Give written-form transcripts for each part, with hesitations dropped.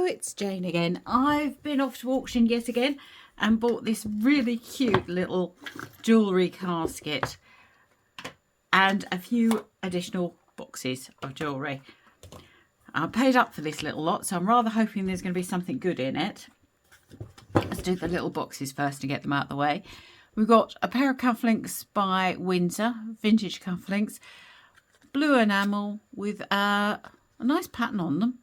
it's Jane again. I've been off to auction yet again and bought this really cute little jewellery casket and a few additional boxes of jewellery. I paid up for this little lot, so I'm rather hoping there's going to be something good in it. Let's do the little boxes first to get them out of the way. We've got a pair of cufflinks by Windsor, vintage cufflinks, blue enamel with a nice pattern on them.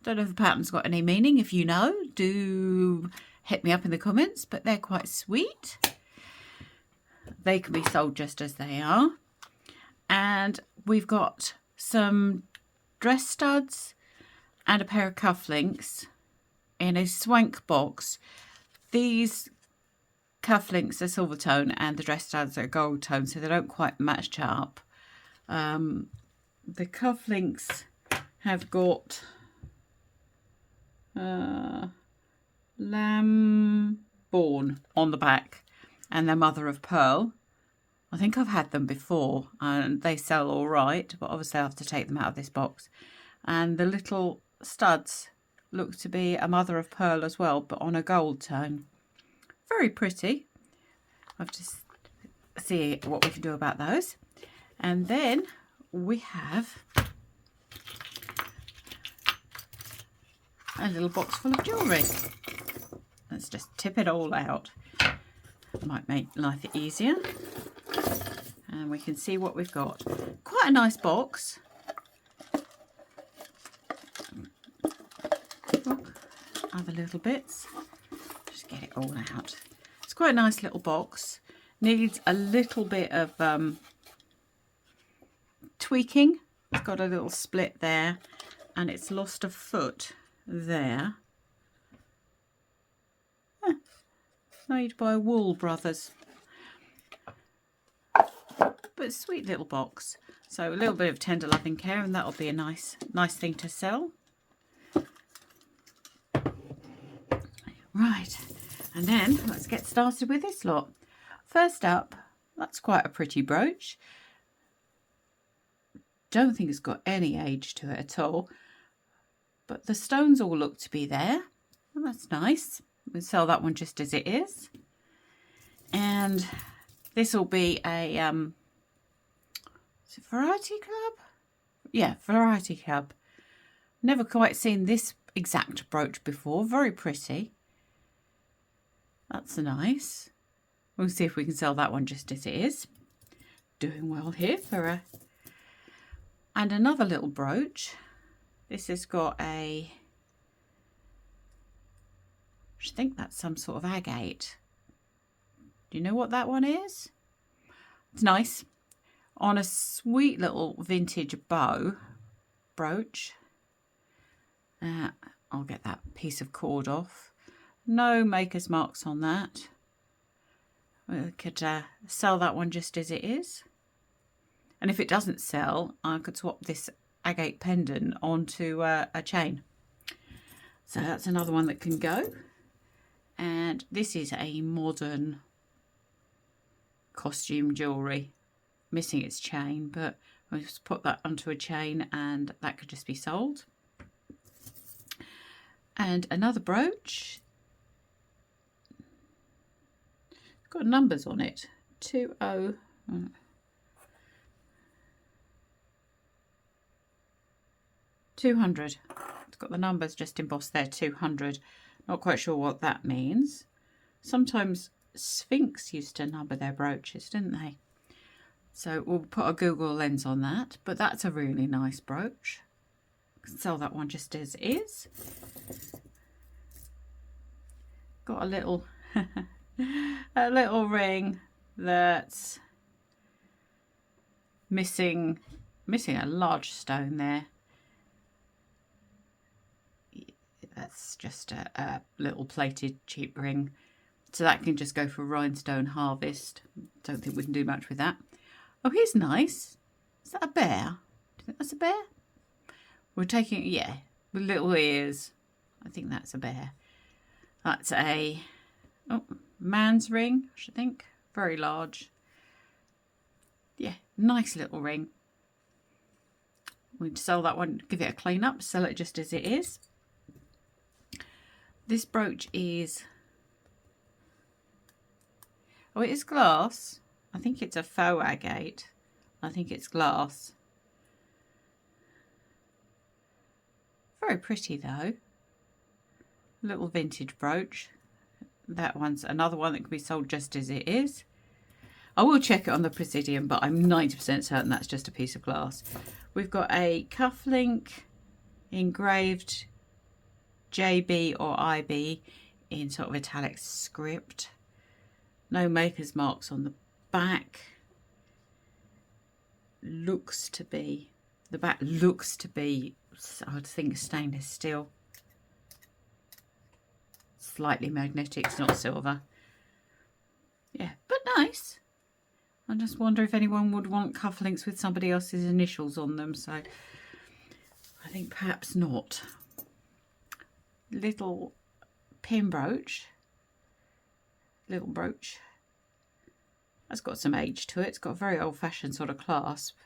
Don't know if the pattern's got any meaning. If you know, do hit me up in the comments, but they're quite sweet. They can be sold just as they are. And we've got some dress studs and a pair of cufflinks in a swank box. These cufflinks are silver tone and the dress studs are gold tone, so they don't quite match up. The cufflinks have got lamb born on the back and their mother of pearl. I think I've had them before and they sell all right, but obviously I have to take them out of this box. And the little studs look to be a mother of pearl as well, but on a gold tone. Very pretty. I'll just see what we can do about those. And then we have a little box full of jewellery. Let's just tip it all out. Might make life easier. And we can see what we've got. Quite a nice box. Other little bits. Just get it all out. It's quite a nice little box. Needs a little bit of tweaking. It's got a little split there and it's lost a foot there. Made by Wool Brothers. But sweet little box. So a little bit of tender loving care and that'll be a nice thing to sell. Right, and then let's get started with this lot. First up, that's quite a pretty brooch. Don't think it's got any age to it at all. But the stones all look to be there. Well, that's nice. We'll sell that one just as it is. And this will be a is it Variety Club? Yeah, Variety Club. Never quite seen this exact brooch before. Very pretty. That's nice. We'll see if we can sell that one just as it is. Doing well here for a... And another little brooch. This has got a... I think that's some sort of agate. Do you know what that one is? It's nice. On a sweet little vintage bow brooch. I'll get that piece of cord off. No maker's marks on that. We could sell that one just as it is. And if it doesn't sell, I could swap this agate pendant onto a chain. So that's another one that can go. And this is a modern costume jewellery. Missing its chain, but I'll just put that onto a chain and that could just be sold. And another brooch. Got numbers on it. 200. It's got the numbers just embossed there. 200. Not quite sure what that means. Sometimes Sphinx used to number their brooches, didn't they? So we'll put a Google lens on that. But that's a really nice brooch. Can sell that one just as is. Got a little a little ring that's missing a large stone there. That's just a little plated cheap ring. So that can just go for rhinestone harvest. Don't think we can do much with that. Oh, here's nice. Is that a bear? Do you think that's a bear? We're taking, yeah, with little ears. I think that's a bear. That's a man's ring, I should think. Very large. Yeah, nice little ring. We'd sell that one, give it a clean up, sell it just as it is. This brooch is, oh, it is glass. I think it's a faux agate. I think it's glass. Very pretty though. Little vintage brooch. That one's another one that can be sold just as it is. I will check it on the Presidium, but I'm 90% certain that's just a piece of glass. We've got a cufflink engraved JB or IB in sort of italic script. No maker's marks on the back. Looks to be, the back looks to be, I would think, stainless steel. Slightly magnetic, it's not silver. Yeah, but nice. I just wonder if anyone would want cufflinks with somebody else's initials on them, so I think perhaps not. Little pin brooch. Little brooch. That's got some age to it. It's got a very old-fashioned sort of clasp.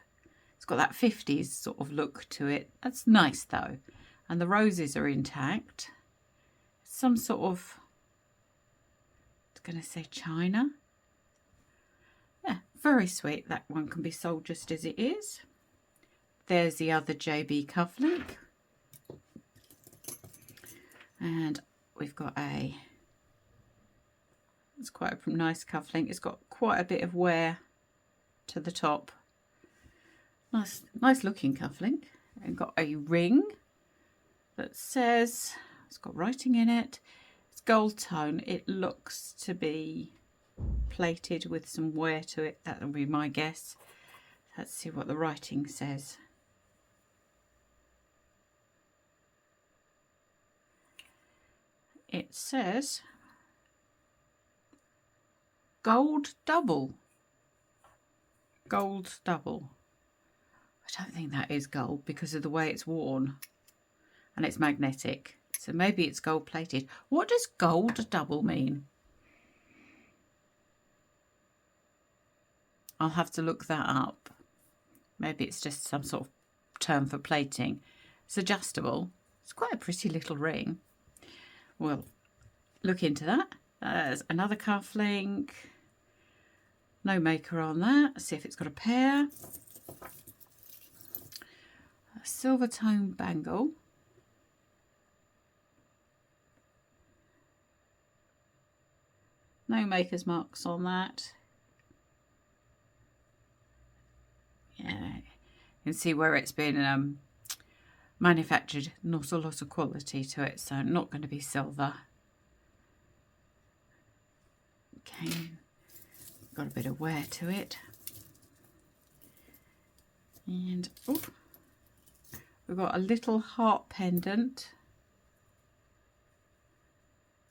It's got that 50s sort of look to it. That's nice though. And the roses are intact. Some sort of, I was going to say china. Yeah, very sweet. That one can be sold just as it is. There's the other JB cufflink. And we've got a, it's quite a nice cufflink. It's got quite a bit of wear to the top. Nice looking cufflink. And got a ring that says, it's got writing in it. It's gold tone. It looks to be plated with some wear to it. That will be my guess. Let's see what the writing says. It says gold double. Gold double. I don't think that is gold because of the way it's worn, and it's magnetic. So maybe it's gold plated. What does gold double mean? I'll have to look that up. Maybe it's just some sort of term for plating. It's adjustable. It's quite a pretty little ring. We'll look into that. There's another cufflink. No maker on that. See if it's got a pair. A silver tone bangle. No maker's marks on that. Yeah, you can see where it's been manufactured. Not a lot of quality to it, so not going to be silver. Okay, got a bit of wear to it. And oh, we've got a little heart pendant.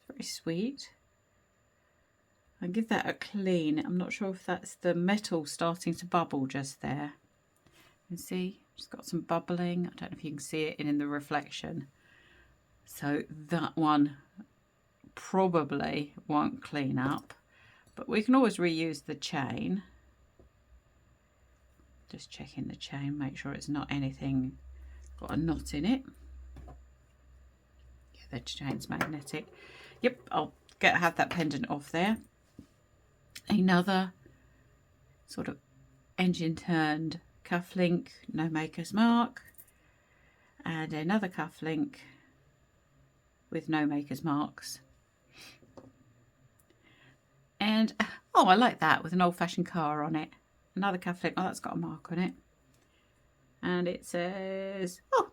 Very sweet. I'll give that a clean. I'm not sure if that's the metal starting to bubble just there. You can see it's got some bubbling. I don't know if you can see it in the reflection. So that one probably won't clean up, but we can always reuse the chain. Just checking the chain, make sure it's not anything got a knot in it. Yeah, the chain's magnetic. Yep, I'll have that pendant off there. Another sort of engine turned cufflink, no maker's mark, and another cufflink with no maker's marks. And oh, I like that with an old-fashioned car on it. Another cufflink. Oh, that's got a mark on it, and it says, oh,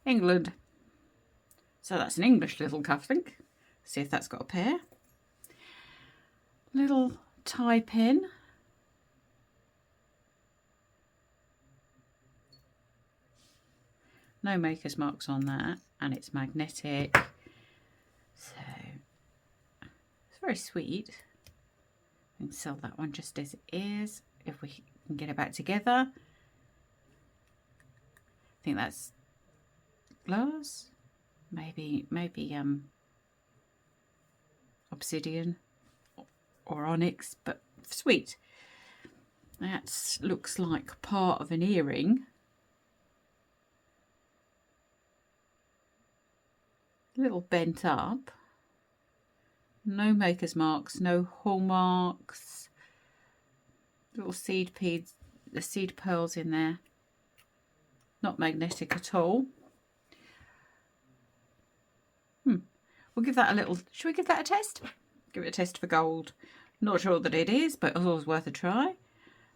England. So that's an English little cufflink. See if that's got a pair. Little tie pin. No maker's marks on that, and it's magnetic. So it's very sweet. We can sell that one just as it is if we can get it back together. I think that's glass, maybe obsidian or onyx, but sweet. That looks like part of an earring. A little bent up. No maker's marks, no hallmarks. Little seed peas, the seed pearls in there. Not magnetic at all. We'll give that a little, should we give that a test? Give it a test for gold. Not sure that it is, but it's always worth a try.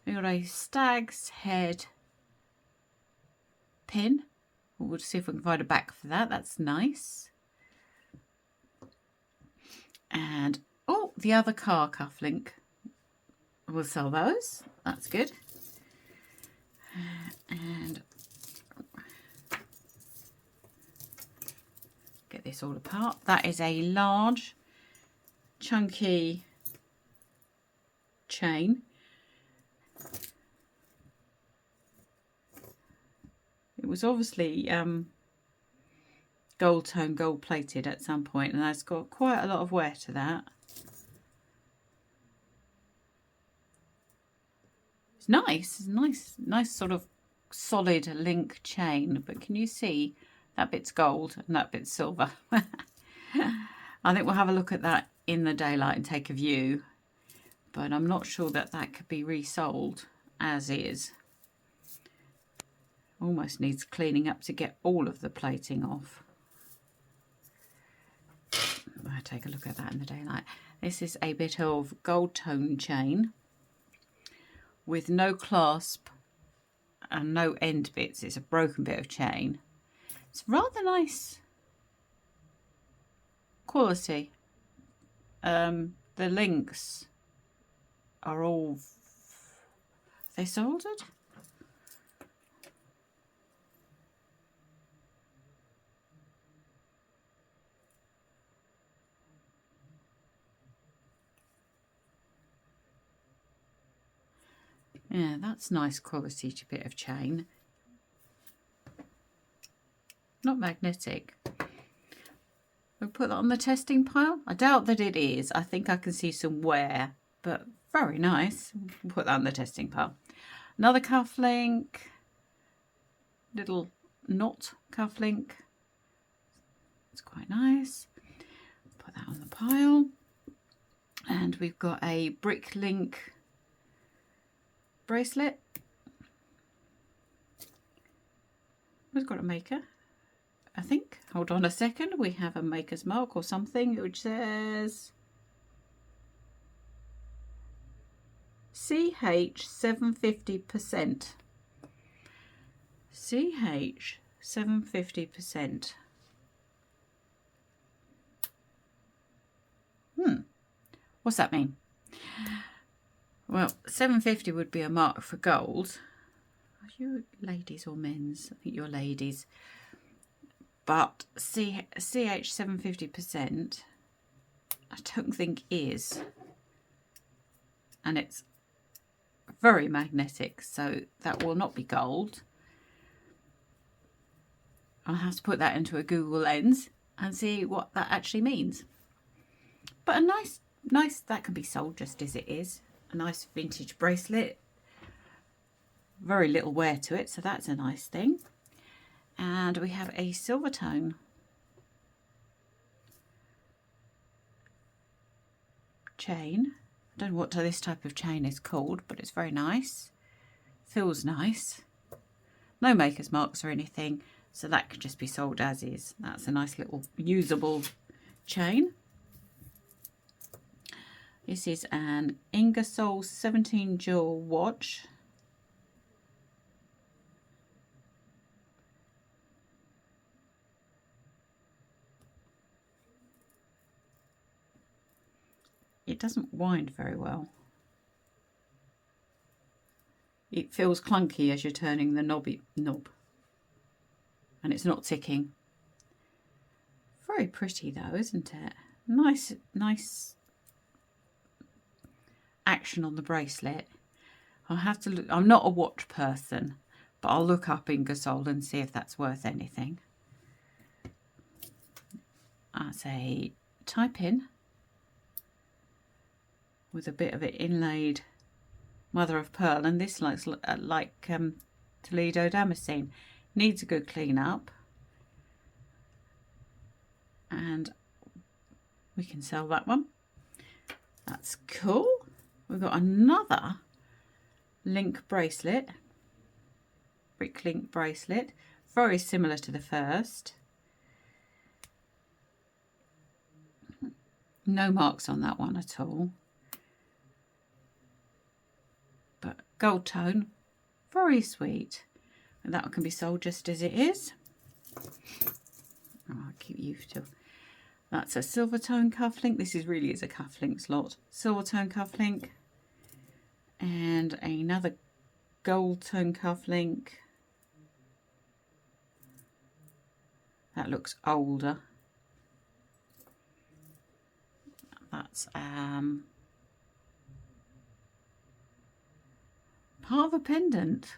We've got a stag's head pin. We'll see if we can find a back for that. That's nice. And, oh, the other car cufflink. We'll sell those. That's good. And get this all apart. That is a large, chunky chain. It was obviously gold tone, gold plated at some point, and that's got quite a lot of wear to that. It's nice, nice sort of solid link chain, but can you see that bit's gold and that bit's silver? I think we'll have a look at that in the daylight and take a view, but I'm not sure that that could be resold as is. Almost needs cleaning up to get all of the plating off. I'll take a look at that in the daylight. This is a bit of gold tone chain with no clasp and no end bits. It's a broken bit of chain. It's rather nice quality. The links are all, they soldered? Yeah, that's nice quality bit of chain. Not magnetic. We'll put that on the testing pile. I doubt that it is. I think I can see some wear, but very nice. We'll put that on the testing pile. Another cufflink. Little knot cufflink. It's quite nice. Put that on the pile. And we've got a brick link bracelet. We've got a maker, I think. Hold on a second. We have a maker's mark or something which says CH 750%. CH 750%. What's that mean? Well, 750 would be a mark for gold. Are you ladies or men's? I think you're ladies. But CH 750%, I don't think is. And it's very magnetic, so that will not be gold. I'll have to put that into a Google Lens and see what that actually means. But a nice, that can be sold just as it is. A nice vintage bracelet. Very little wear to it, so that's a nice thing. And we have a silver tone chain. I don't know what this type of chain is called, but it's very nice. Feels nice. No maker's marks or anything, so that could just be sold as is. That's a nice little usable chain. This is an Ingersoll 17 jewel watch. It doesn't wind very well. It feels clunky as you're turning the knob. And it's not ticking. Very pretty though, isn't it? Nice action on the bracelet. I'll have to look. I'm not a watch person, but I'll look up Ingersoll and see if that's worth anything. That's a tie pin with a bit of it inlaid mother of pearl, and this looks like Toledo Damascene. Needs a good clean up. we can sell that one. That's cool. We've got another link bracelet, brick link bracelet, very similar to the first. No marks on that one at all, but gold tone, very sweet. And that one can be sold just as it is. Oh, I'll keep you still. That's a silver tone cufflink. This really is a cufflink slot. Silver tone cufflink. And another gold tone cufflink. That looks older. That's part of a pendant.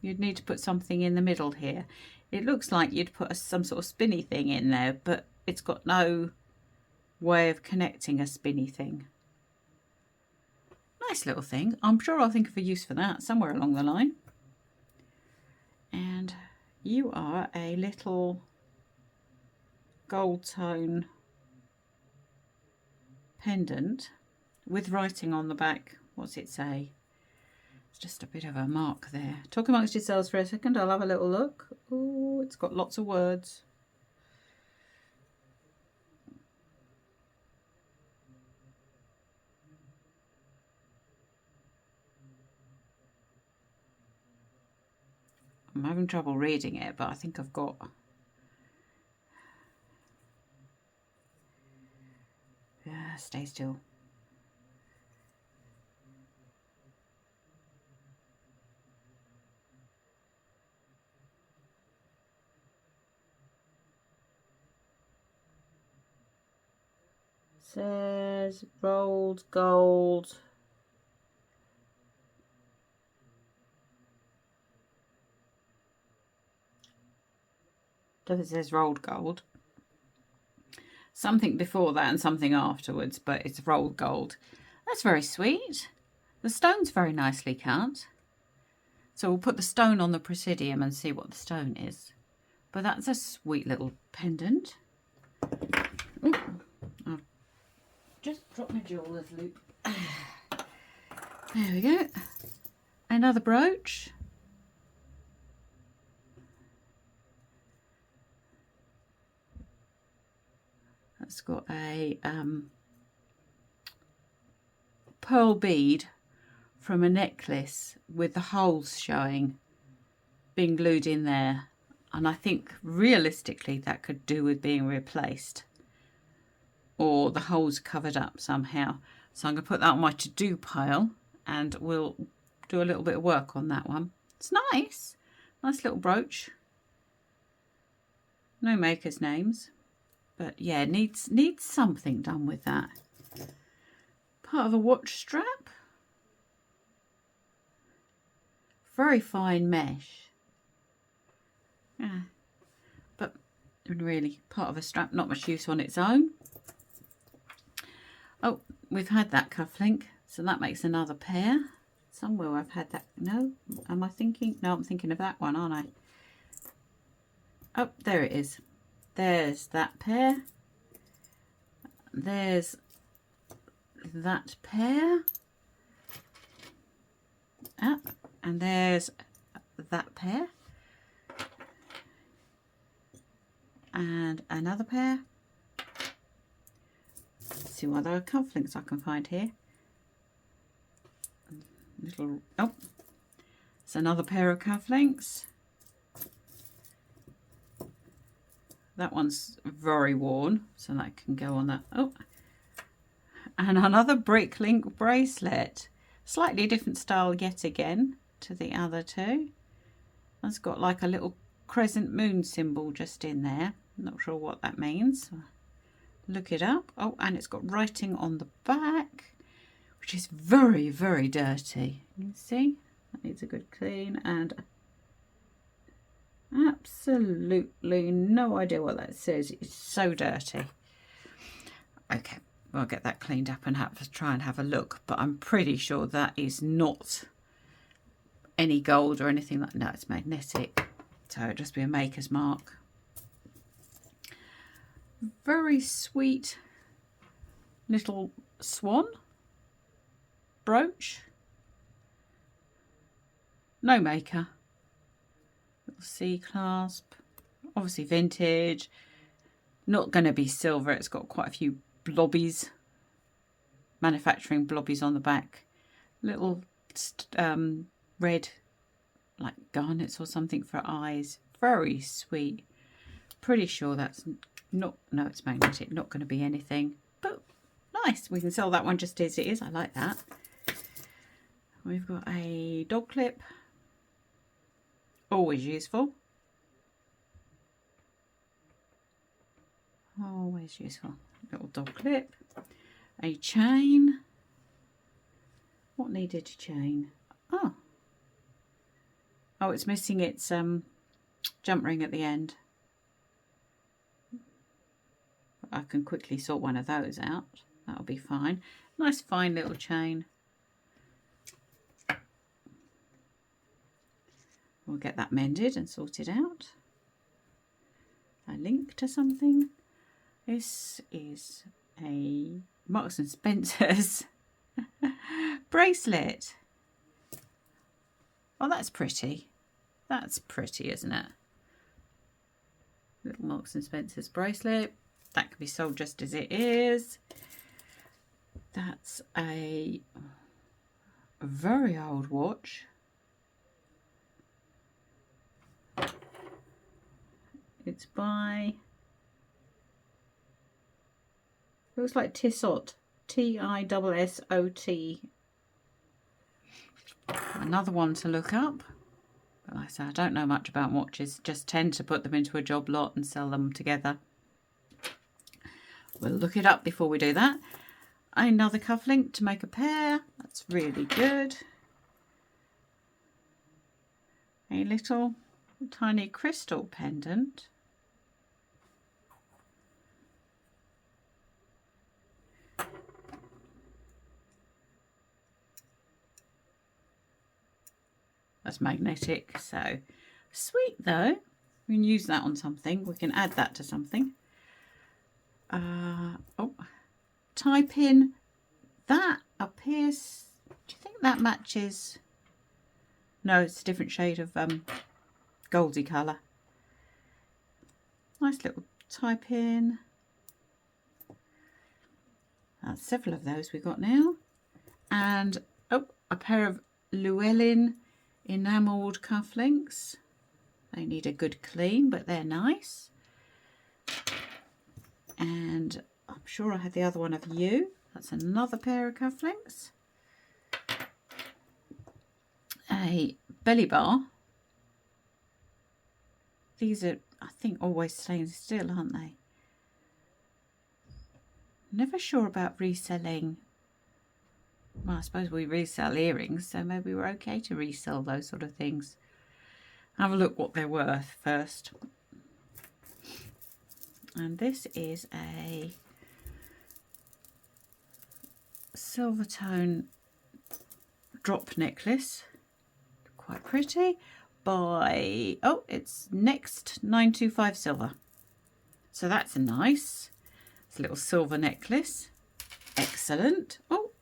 You'd need to put something in the middle here. It looks like you'd put some sort of spinny thing in there, but it's got no way of connecting a spinny thing. Nice little thing. I'm sure I'll think of a use for that somewhere along the line. And you are a little gold tone pendant with writing on the back. What's it say? It's just a bit of a mark there. Talk amongst yourselves for a second. I'll have a little look. Oh, it's got lots of words. I'm having trouble reading it, but I think I've got... Yeah, stay still. Says rolled gold. It says rolled gold. Something before that and something afterwards, but it's rolled gold. That's very sweet. The stone's very nicely cut. So we'll put the stone on the presidium and see what the stone is. But that's a sweet little pendant. Ooh, I've just dropped my jeweller's loop. There we go. Another brooch. That's got a pearl bead from a necklace with the holes showing, being glued in there. And I think realistically that could do with being replaced, or the holes covered up somehow. So I'm going to put that on my to-do pile and we'll do a little bit of work on that one. It's nice. Nice little brooch. No makers' names. But yeah, needs something done with that. Part of a watch strap. Very fine mesh. Yeah, but really part of a strap, not much use on its own. Oh, we've had that cufflink, so that makes another pair. Somewhere I've had that. No, am I thinking? No, I'm thinking of that one, aren't I? Oh, there it is. There's that pair. There's that pair. Ah, and there's that pair. And another pair. Let's see what other cufflinks I can find here. Little, oh, it's another pair of cufflinks. That one's very worn, so that can go on that. Oh, and another brick link bracelet. Slightly different style yet again to the other two. That's got like a little crescent moon symbol just in there. I'm not sure what that means. Look it up. Oh, and it's got writing on the back, which is very, very dirty. You see? That needs a good clean, and absolutely no idea what that says. It's so dirty. Okay, we'll get that cleaned up and have to try and have a look, but I'm pretty sure that is not any gold or anything like that. No, it's magnetic, so it'll just be a maker's mark. Very sweet little swan brooch. No maker. Little C clasp. Obviously vintage. Not going to be silver. It's got quite a few blobbies. Manufacturing blobbies on the back. Little red like garnets or something for eyes. Very sweet. Pretty sure that's not, no, it's magnetic. Not going to be anything. But nice. We can sell that one just as it is. I like that. We've got a dog clip. Always useful. Always useful. Little dog clip. A chain. What needed a chain? Oh. Oh, it's missing its jump ring at the end. I can quickly sort one of those out. That'll be fine. Nice fine little chain. We'll get that mended and sorted out. A link to something. This is a Marks and Spencer's bracelet. Oh, that's pretty. That's pretty, isn't it? Little Marks and Spencer's bracelet. That can be sold just as it is. That's a very old watch. It's by, looks like Tissot, Tissot. Another one to look up. But like I say, I don't know much about watches, just tend to put them into a job lot and sell them together. We'll look it up before we do that. Another cufflink to make a pair. That's really good. A little tiny crystal pendant. That's magnetic, so sweet though. We can use that on something. We can add that to something. Oh, type in that appears. Do you think that matches? No, it's a different shade of goldy colour. Nice little type in. Several of those we've got now, and oh, a pair of Llewellyn enamelled cufflinks. They need a good clean, but they're nice. And I'm sure I had the other one of you. That's another pair of cufflinks. A belly bar. These are, I think, always stainless steel, aren't they? Never sure about reselling. Well, I suppose we resell earrings, so maybe we're okay to resell those sort of things. Have a look what they're worth first. And this is a silver tone drop necklace. Quite pretty. By, oh, it's Next 925 Silver. So that's nice. It's a little silver necklace. Excellent. Oh,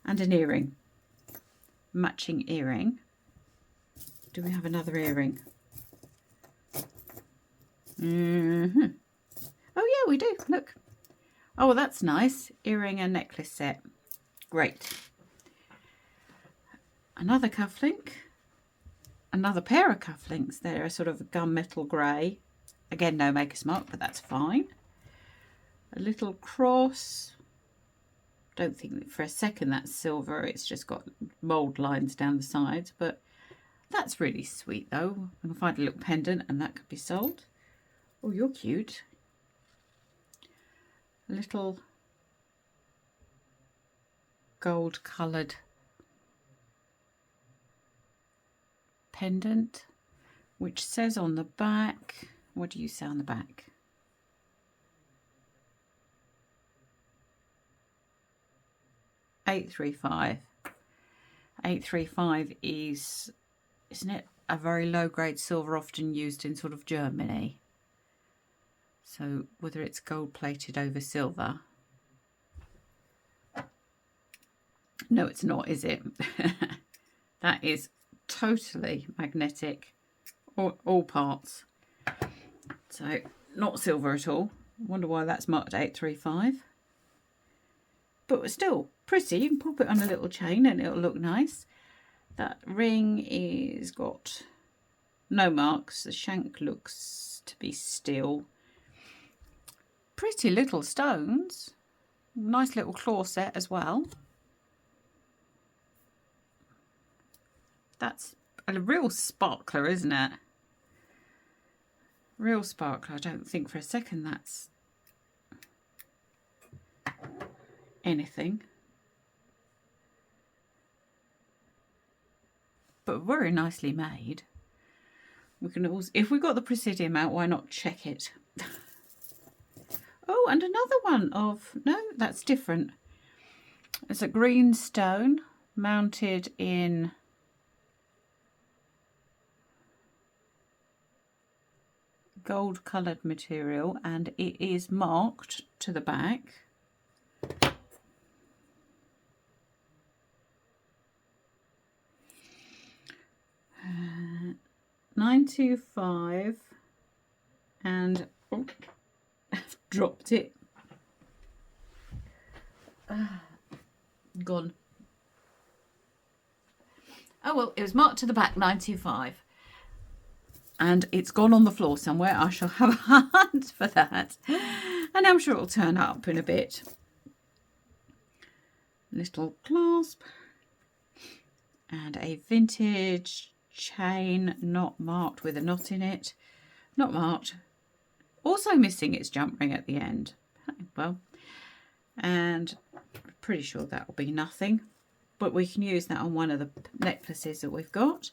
and an earring. Matching earring. Do we have another earring? Mm-hmm. Oh yeah, we do. Look. Oh, well, that's nice. Earring and necklace set. Great. Another cufflink. Another pair of cufflinks. They're a sort of gunmetal grey. Again, no maker's mark, but that's fine. A little cross. Don't think for a second that's silver. It's just got mould lines down the sides, but that's really sweet though. I can find a little pendant and that could be sold. Oh, you're cute. A little gold coloured pendant, which says on the back, what do you say on the back? $835. 835 is, isn't it, a very low grade silver often used in sort of Germany. So whether it's gold plated over silver. No, it's not, is it? That is totally magnetic, all parts. So not silver at all. Wonder why that's marked 835. But still pretty. You can pop it on a little chain and it'll look nice. That ring is got no marks. The shank looks to be steel. Pretty little stones. Nice little claw set as well. That's a real sparkler, isn't it? Real sparkler. I don't think for a second that's anything. But very nicely made. We can also, if we got the Presidium out, why not check it? Oh, and another one of, no, that's different. It's a green stone mounted in gold coloured material, and it is marked to the back. 925, and oh, I've dropped it. Gone. Oh well, it was marked to the back 925. And it's gone on the floor somewhere. I shall have a hunt for that. And I'm sure it'll turn up in a bit. Little clasp. And a vintage chain, not marked, with a knot in it. Not marked. Also missing its jump ring at the end. Well, and I'm pretty sure that will be nothing. But we can use that on one of the necklaces that we've got.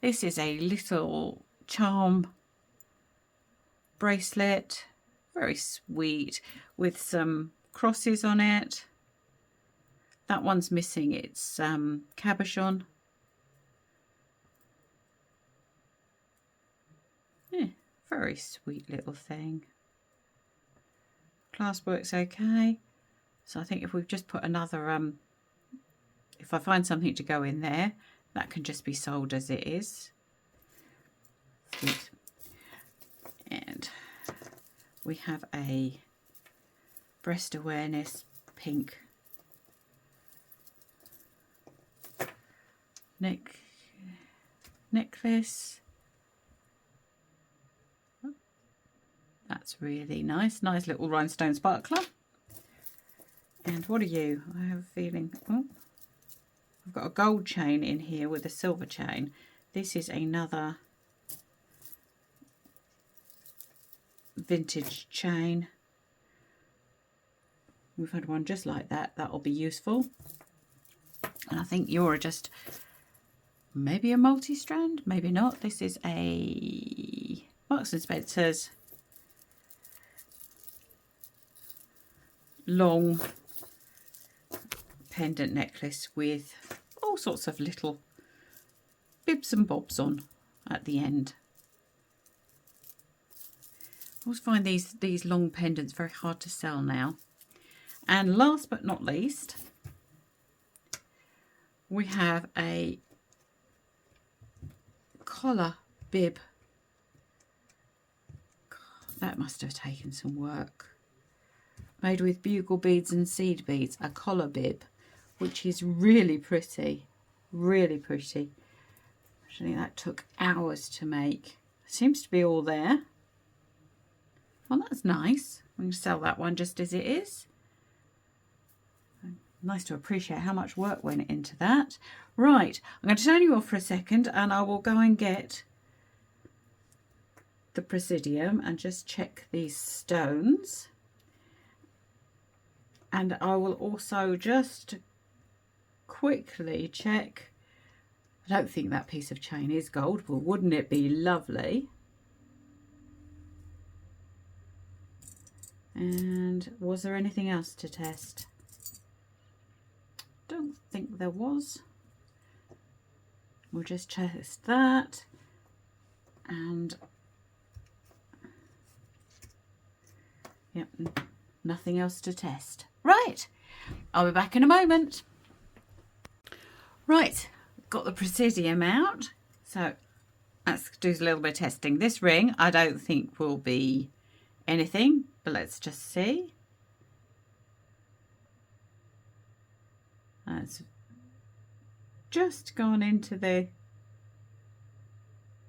This is a little charm bracelet, very sweet, with some crosses on it. That one's missing its cabochon. Yeah, very sweet little thing. Clasp works okay. So I think if we've just put another, if I find something to go in there, that can just be sold as it is. Sweet. And we have a breast awareness pink necklace. That's really nice. Nice little rhinestone sparkler. And what are you? I have a feeling, oh, I've got a gold chain in here with a silver chain. This is another vintage chain. We've had one just like that. That'll be useful. And I think you're just maybe a multi-strand, maybe not. This is a Marks and Spencer's long pendant necklace with all sorts of little bibs and bobs on at the end. I always find these long pendants very hard to sell now. And last but not least, we have a collar bib. That must have taken some work. Made with bugle beads and seed beads, a collar bib, which is really pretty, really pretty. Actually, that took hours to make. Seems to be all there. Well, that's nice. We can sell that one just as it is. Nice to appreciate how much work went into that. Right, I'm going to turn you off for a second and I will go and get the Presidium and just check these stones. And I will also just quickly check. I don't think that piece of chain is gold, but wouldn't it be lovely? And was there anything else to test? Don't think there was. We'll just test that. And yep, nothing else to test. Right, I'll be back in a moment. Right, got the presidium out, so let's do a little bit of testing. This ring I don't think will be anything, but let's just see. It's just gone into the,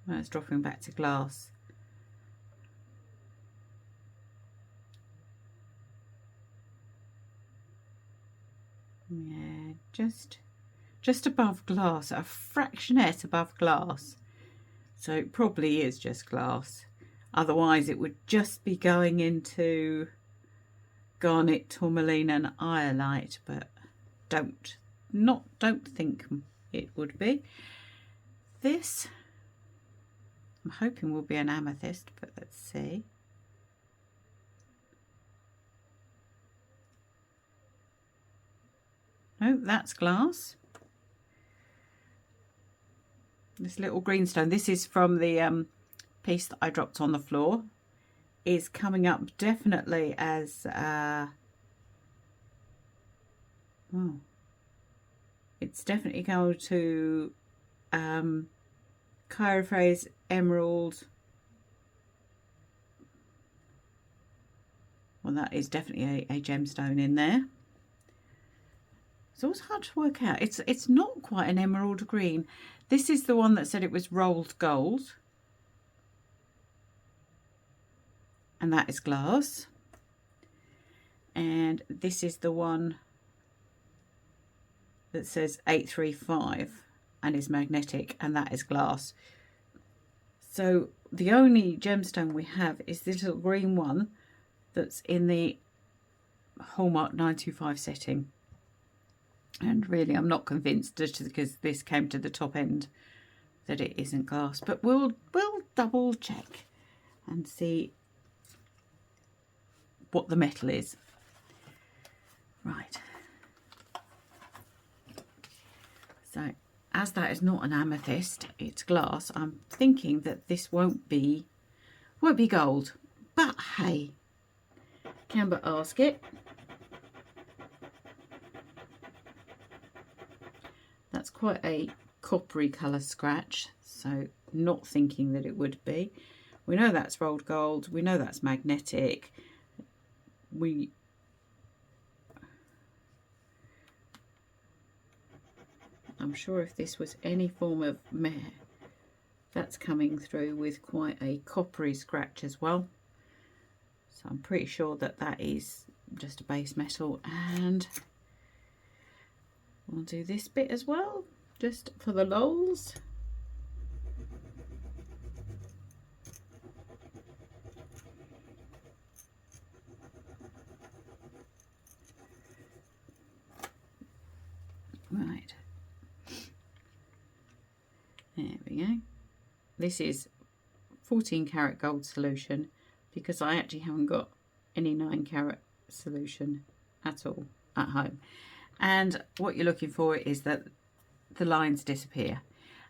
well, it's dropping back to glass. Yeah, just above glass, a fractionette above glass. So it probably is just glass. Otherwise it would just be going into garnet, tourmaline and iolite, but don't think it would be. This I'm hoping will be an amethyst, but let's see. No, that's glass. This little greenstone, this is from the piece that I dropped on the floor, is coming up definitely as oh, it's definitely going to chrysoprase, emerald. Well, that is definitely a gemstone in there. It's always hard to work out. It's not quite an emerald green. This is the one that said it was rolled gold. And that is glass. And this is the one that says 835 and is magnetic, and that is glass. So the only gemstone we have is this little green one that's in the Hallmark 925 setting. And really I'm not convinced, just because this came to the top end, that it isn't glass. But we'll double check and see what the metal is. Right. So as that is not an amethyst, it's glass, I'm thinking that this won't be gold. But hey, can but ask it. That's quite a coppery colour scratch, so not thinking that it would be. We know that's rolled gold, we know that's magnetic. I'm sure if this was any form of meh, that's coming through with quite a coppery scratch as well. So I'm pretty sure that that is just a base metal, and we'll do this bit as well, just for the lols. Right. There we go. This is 14 karat gold solution, because I actually haven't got any 9 karat solution at all at home. And what you're looking for is that the lines disappear,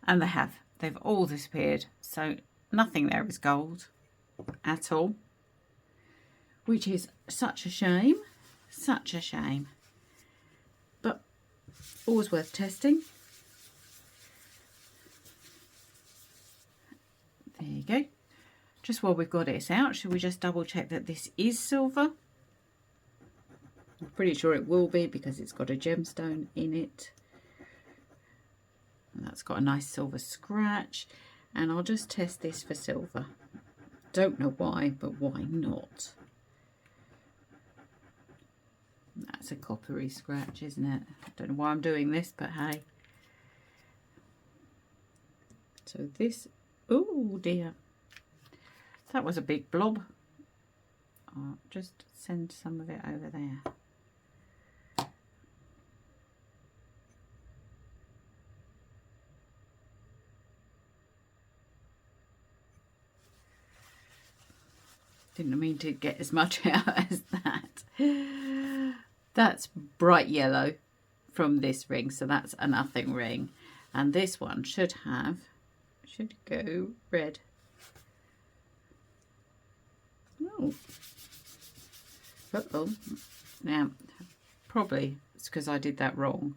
and they have. They've all disappeared, so nothing there is gold at all, which is such a shame, such a shame. But always worth testing. There you go. Just while we've got it out, should we just double check that this is silver? I'm pretty sure it will be, because it's got a gemstone in it. And that's got a nice silver scratch. And I'll just test this for silver. Don't know why, but why not? That's a coppery scratch, isn't it? I don't know why I'm doing this, but hey. So this, oh dear. That was a big blob. I'll just send some of it over there. Didn't mean to get as much out as that. That's bright yellow from this ring, so that's a nothing ring. And this one should go red. Oh. Uh-oh. Now, probably it's because I did that wrong.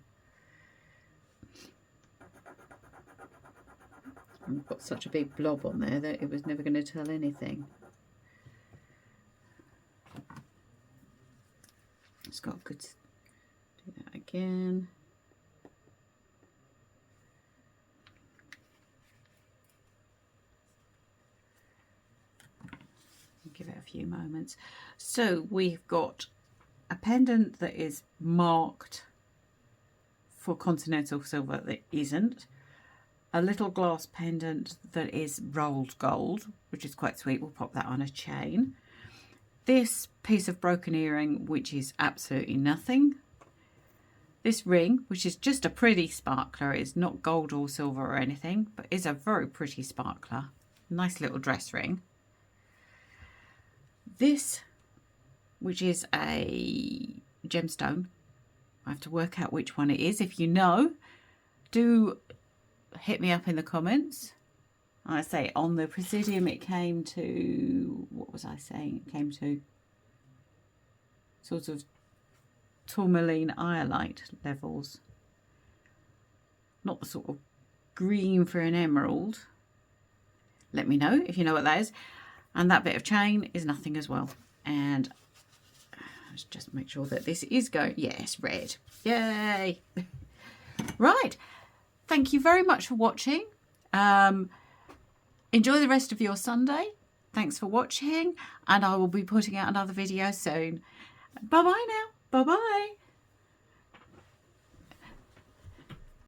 And I've got such a big blob on there that it was never going to tell anything. It's got good. Do that again. Give it a few moments. So we've got a pendant that is marked for continental silver that isn't, a little glass pendant that is rolled gold, which is quite sweet. We'll pop that on a chain. This piece of broken earring, which is absolutely nothing. This ring, which is just a pretty sparkler. It's not gold or silver or anything, but is a very pretty sparkler. Nice little dress ring. This, which is a gemstone. I have to work out which one it is. If you know, do hit me up in the comments. I say on the Presidium it came to, what was I saying? It came to sort of tourmaline iolite levels. Not the sort of green for an emerald. Let me know if you know what that is. And that bit of chain is nothing as well. And let's just make sure that this is going, yes, red. Yay! Right. Thank you very much for watching. Enjoy the rest of your Sunday. Thanks for watching. And I will be putting out another video soon. Bye-bye now. Bye-bye.